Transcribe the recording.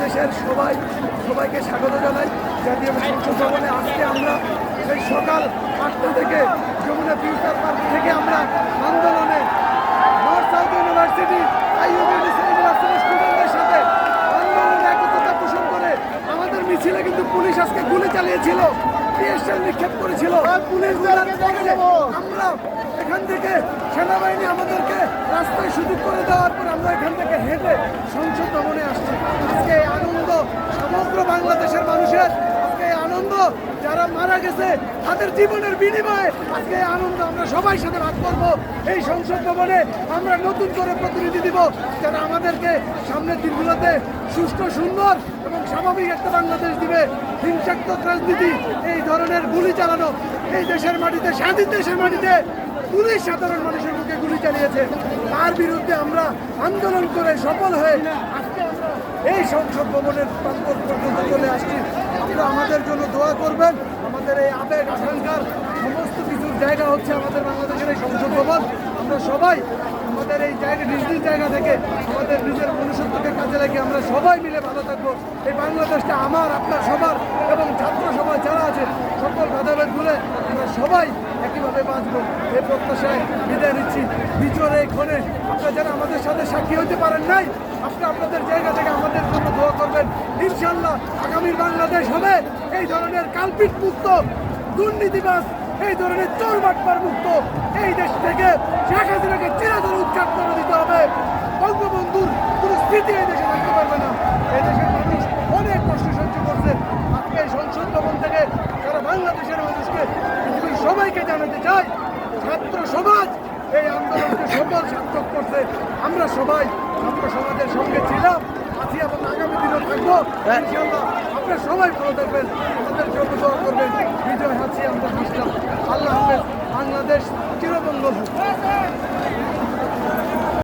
বাংলাদেশের সবাইকে স্বাগত জানাই জাতীয় সংসদ ভবনে। আজকে আমরা সেই সকাল 8টা থেকে যমুনা ফিউচার পার্ক থেকে আমরা আন্দোলনে নর্থ সাউথ ইউনিভার্সিটি ইউনিভার্সিটির স্টুডেন্টদের সাথে আন্দোলনে একত্রতা পোষণ করে আমাদের মিছিলে কিন্তু পুলিশ আজকে গুলি চালিয়েছিল, টিয়ারশেল নিক্ষেপ করেছিল। পুলিশ আমরা এখান থেকে সেনাবাহিনী আমাদেরকে রাস্তায় সুযোগ করে দেওয়ার পর আমরা এখান থেকে হেঁটে সংসদ ভবনে আসছি। আজকে আনন্দ সমগ্র বাংলাদেশের মানুষের, আজকে আনন্দ যারা মারা গেছে তাদের জীবনের বিনিময়ে আজকে আনন্দ আমরা সবাই সাথে ভাগ করবো। এই সংসদ ভবনে আমরা নতুন করে প্রতিনিধি দিব যারা আমাদেরকে সামনের দিনগুলোতে সুষ্ঠু সুন্দর এবং স্বাভাবিক একটা বাংলাদেশ দিবে। হিংসাত্মক রাজনীতি, এই ধরনের গুলি চালানো, এই দেশের মাটিতে, স্বাধীন দেশের মাটিতে পুলিশ সাধারণ মানুষের মুখে গুলি চালিয়েছে, তার বিরুদ্ধে আমরা আন্দোলন করে সফল হয়ে আজকে আমরা এই সংসদ ভবনের প্রাঙ্গণ পর্যন্ত চলে আসছি। আপনারা আমাদের জন্য দোয়া করবেন। আমাদের এই আবেগ আকাঙ্ক্ষার সমস্ত কিছুর জায়গা হচ্ছে আমাদের বাংলাদেশের এই সংসদ ভবন। আমরা সবাই আমাদের এই জায়গা নিজ নিজ জায়গা থেকে আমাদের নিজের মনুষ্যত্বকে কাজে লাগিয়ে আমরা সবাই মিলে ভালো থাকবো। এই বাংলাদেশটা আমার, আপনার, সবার এবং ছাত্র সমাজ যারা আছে সকল ভেদাভেদ ভুলে আমরা সবাই একইভাবে বাঁচবো। এই প্রত্যাশায় বিদায় নিচ্ছি। বিচরে ক্ষণে আপনারা যারা আমাদের সাথে সাক্ষী হতে পারেন নাই, আপনারা আপনাদের জায়গা থেকে আমাদের জন্য দোয়া করবেন। ইনশাল্লাহ আগামীর বাংলাদেশ হবে এই ধরনের কালপিট মুক্ত, দুর্নীতিবাজ, এই ধরনের চোর বাটপার মুক্ত। এই দেশ থেকে শেখ হাসিনাকে চিরতরে উৎখাত করে দিতে হবে। বঙ্গবন্ধুর কোনো স্মৃতি এই দেশে থাকতে পারবে না। এই দেশের মানুষ অনেক কষ্ট সহ্য করছে। আজকে এই সংসদ ভবন থেকে যারা বাংলাদেশের মানুষকে, পৃথিবীর সবাইকে জানাতে চাই, ছাত্র সমাজ এই আন্দোলনকে সফল সার্থক করছে। আমরা সবাই ছাত্র সমাজের সঙ্গে ছিলাম, আছি এবং আগামী দিনও থাকবো। ইনশাআল্লাহ আপনারা সবাই ভালো থাকবেন, আমাদের জন্য দোয়া করবেন। বিজয় হাসি আমরা হাসলাম। আল্লাহ হাফেজ। বাংলাদেশ চিরমঙ্গল হোক।